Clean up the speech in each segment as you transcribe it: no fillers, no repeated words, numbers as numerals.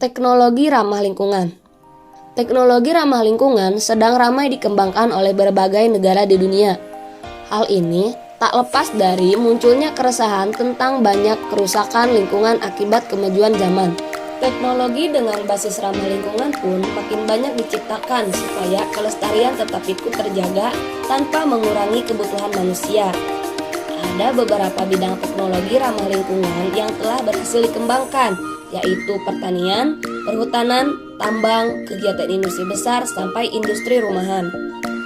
Teknologi ramah lingkungan. Teknologi ramah lingkungan sedang ramai dikembangkan oleh berbagai negara di dunia. Hal ini tak lepas dari munculnya keresahan tentang banyak kerusakan lingkungan akibat kemajuan zaman. Teknologi dengan basis ramah lingkungan pun makin banyak diciptakan supaya kelestarian tetap ikut terjaga tanpa mengurangi kebutuhan manusia. Ada beberapa bidang teknologi ramah lingkungan yang telah berhasil dikembangkan, yaitu pertanian, perhutanan, tambang, kegiatan industri besar, sampai industri rumahan.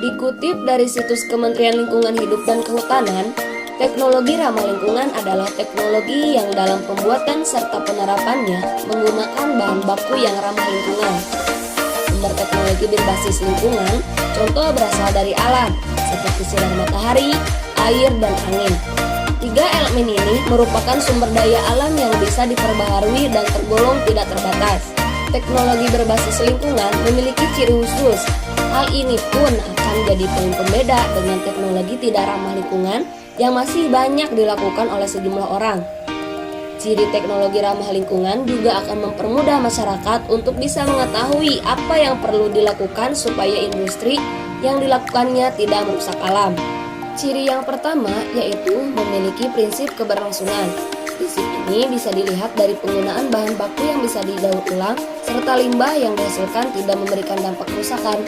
Dikutip dari situs Kementerian Lingkungan Hidup dan Kehutanan, teknologi ramah lingkungan adalah teknologi yang dalam pembuatan serta penerapannya menggunakan bahan baku yang ramah lingkungan. Sumber teknologi berbasis lingkungan, contoh berasal dari alam, seperti sinar matahari, air, dan angin. Tiga elemen ini merupakan sumber daya alam yang bisa diperbaharui dan tergolong tidak terbatas. Teknologi berbasis lingkungan memiliki ciri khusus. Hal ini pun akan jadi poin pembeda dengan teknologi tidak ramah lingkungan yang masih banyak dilakukan oleh sejumlah orang. Ciri teknologi ramah lingkungan juga akan mempermudah masyarakat untuk bisa mengetahui apa yang perlu dilakukan supaya industri yang dilakukannya tidak merusak alam. Ciri yang pertama yaitu memiliki prinsip keberlangsungan. Prinsip ini bisa dilihat dari penggunaan bahan baku yang bisa didaur ulang serta limbah yang dihasilkan tidak memberikan dampak kerusakan.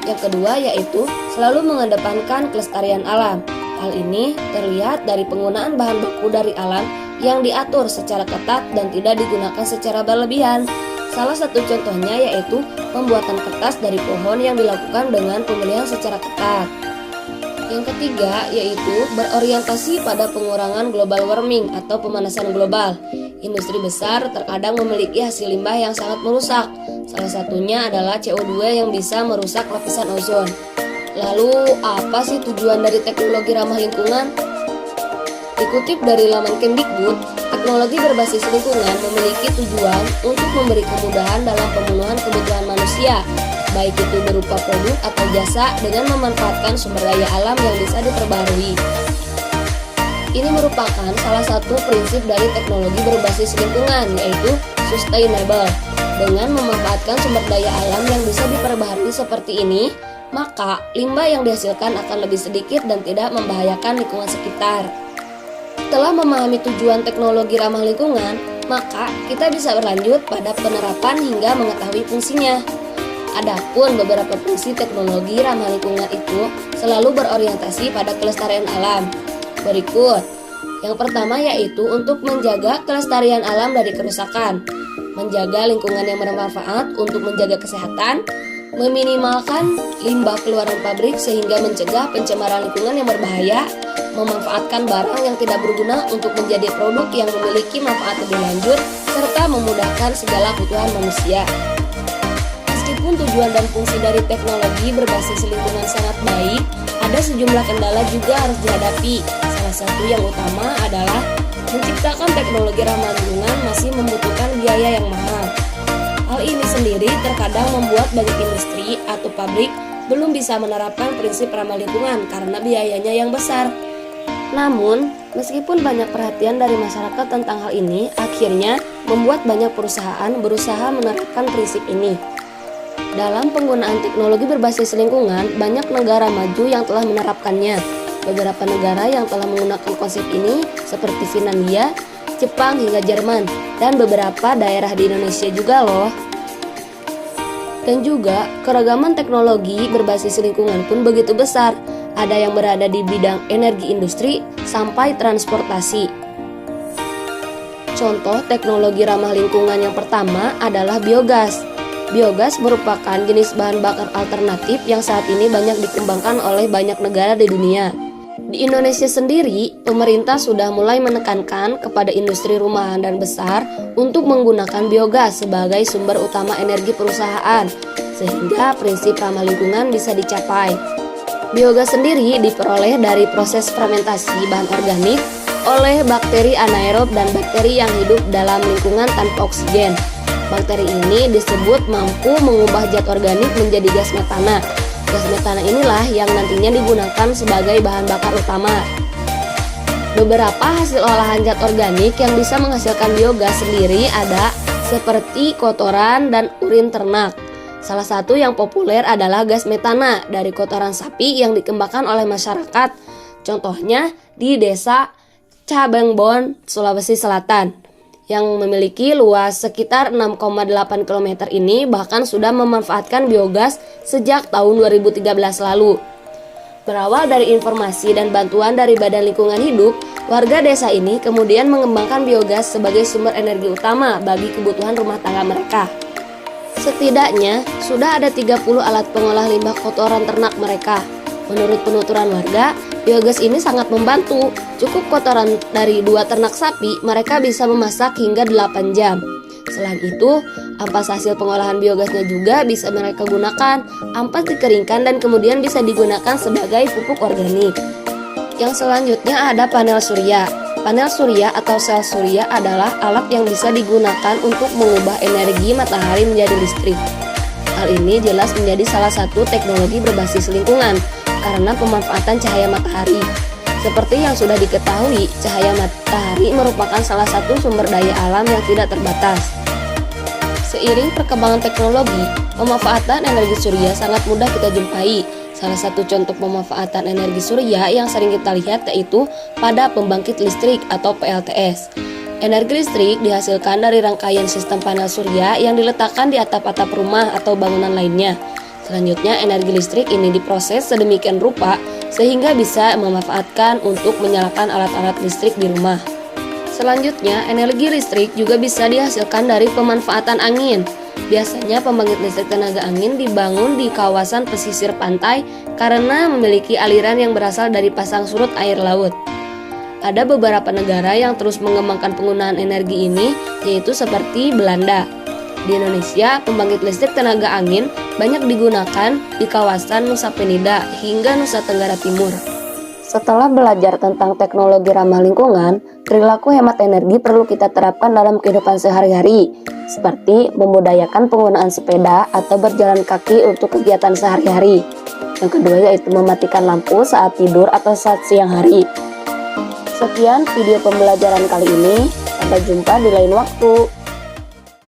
Yang kedua yaitu selalu mengedepankan kelestarian alam. Hal ini terlihat dari penggunaan bahan baku dari alam yang diatur secara ketat dan tidak digunakan secara berlebihan. Salah satu contohnya yaitu pembuatan kertas dari pohon yang dilakukan dengan pemilihan secara ketat. Yang ketiga yaitu berorientasi pada pengurangan global warming atau pemanasan global. Industri besar terkadang memiliki hasil limbah yang sangat merusak. Salah satunya adalah CO2 yang bisa merusak lapisan ozon. Lalu apa sih tujuan dari teknologi ramah lingkungan? Dikutip dari laman Kemdikbud, teknologi berbasis lingkungan memiliki tujuan untuk memberi kemudahan dalam pemenuhan kebutuhan manusia, baik itu berupa produk atau jasa dengan memanfaatkan sumber daya alam yang bisa diperbarui. Ini merupakan salah satu prinsip dari teknologi berbasis lingkungan, yaitu sustainable. Dengan memanfaatkan sumber daya alam yang bisa diperbarui seperti ini, maka limbah yang dihasilkan akan lebih sedikit dan tidak membahayakan lingkungan sekitar. Setelah memahami tujuan teknologi ramah lingkungan, maka kita bisa berlanjut pada penerapan hingga mengetahui fungsinya. Adapun beberapa fungsi teknologi ramah lingkungan itu selalu berorientasi pada kelestarian alam. Berikut. Yang pertama yaitu untuk menjaga kelestarian alam dari kerusakan, menjaga lingkungan yang bermanfaat untuk menjaga kesehatan, meminimalkan limbah keluaran pabrik sehingga mencegah pencemaran lingkungan yang berbahaya, memanfaatkan barang yang tidak berguna untuk menjadi produk yang memiliki manfaat lebih lanjut, serta memudahkan segala kebutuhan manusia. Meskipun tujuan dan fungsi dari teknologi berbasis lingkungan sangat baik, ada sejumlah kendala juga harus dihadapi. Salah satu yang utama adalah menciptakan teknologi ramah lingkungan masih membutuhkan biaya yang mahal. Hal ini sendiri terkadang membuat banyak industri atau pabrik belum bisa menerapkan prinsip ramah lingkungan karena biayanya yang besar. Namun, meskipun banyak perhatian dari masyarakat tentang hal ini, akhirnya membuat banyak perusahaan berusaha menerapkan prinsip ini. Dalam penggunaan teknologi berbasis lingkungan, banyak negara maju yang telah menerapkannya. Beberapa negara yang telah menggunakan konsep ini seperti Finlandia, Jepang, hingga Jerman, dan beberapa daerah di Indonesia juga loh. Dan juga, keragaman teknologi berbasis lingkungan pun begitu besar. Ada yang berada di bidang energi industri sampai transportasi. Contoh teknologi ramah lingkungan yang pertama adalah biogas. Biogas merupakan jenis bahan bakar alternatif yang saat ini banyak dikembangkan oleh banyak negara di dunia. Di Indonesia sendiri, pemerintah sudah mulai menekankan kepada industri rumahan dan besar untuk menggunakan biogas sebagai sumber utama energi perusahaan, sehingga prinsip ramah lingkungan bisa dicapai. Biogas sendiri diperoleh dari proses fermentasi bahan organik oleh bakteri anaerob dan bakteri yang hidup dalam lingkungan tanpa oksigen. Bakteri ini disebut mampu mengubah zat organik menjadi gas metana. Gas metana inilah yang nantinya digunakan sebagai bahan bakar utama. Beberapa hasil olahan zat organik yang bisa menghasilkan biogas sendiri ada seperti kotoran dan urin ternak. Salah satu yang populer adalah gas metana dari kotoran sapi yang dikembangkan oleh masyarakat. Contohnya di desa Cabengbon, Sulawesi Selatan, yang memiliki luas sekitar 6,8 km ini bahkan sudah memanfaatkan biogas sejak tahun 2013 lalu. Berawal dari informasi dan bantuan dari Badan Lingkungan Hidup, warga desa ini kemudian mengembangkan biogas sebagai sumber energi utama bagi kebutuhan rumah tangga mereka. Setidaknya, sudah ada 30 alat pengolah limbah kotoran ternak mereka. Menurut penuturan warga, biogas ini sangat membantu. Cukup kotoran dari 2 ternak sapi, mereka bisa memasak hingga 8 jam. Selain itu, ampas hasil pengolahan biogasnya juga bisa mereka gunakan. Ampas dikeringkan dan kemudian bisa digunakan sebagai pupuk organik. Yang selanjutnya ada panel surya. Panel surya atau sel surya adalah alat yang bisa digunakan untuk mengubah energi matahari menjadi listrik. Hal ini jelas menjadi salah satu teknologi berbasis lingkungan karena pemanfaatan cahaya matahari. Seperti yang sudah diketahui, cahaya matahari merupakan salah satu sumber daya alam yang tidak terbatas. Seiring perkembangan teknologi, pemanfaatan energi surya sangat mudah kita jumpai. Salah satu contoh pemanfaatan energi surya yang sering kita lihat yaitu pada pembangkit listrik atau PLTS. Energi listrik dihasilkan dari rangkaian sistem panel surya yang diletakkan di atap-atap rumah atau bangunan lainnya. Selanjutnya, energi listrik ini diproses sedemikian rupa sehingga bisa memanfaatkan untuk menyalakan alat-alat listrik di rumah. Selanjutnya, energi listrik juga bisa dihasilkan dari pemanfaatan angin. Biasanya pembangkit listrik tenaga angin dibangun di kawasan pesisir pantai karena memiliki aliran yang berasal dari pasang surut air laut. Ada beberapa negara yang terus mengembangkan penggunaan energi ini, yaitu seperti Belanda. Di Indonesia, pembangkit listrik tenaga angin banyak digunakan di kawasan Nusa Penida hingga Nusa Tenggara Timur. Setelah belajar tentang teknologi ramah lingkungan, perilaku hemat energi perlu kita terapkan dalam kehidupan sehari-hari, seperti membudayakan penggunaan sepeda atau berjalan kaki untuk kegiatan sehari-hari. Yang kedua yaitu mematikan lampu saat tidur atau saat siang hari. Sekian video pembelajaran kali ini, sampai jumpa di lain waktu.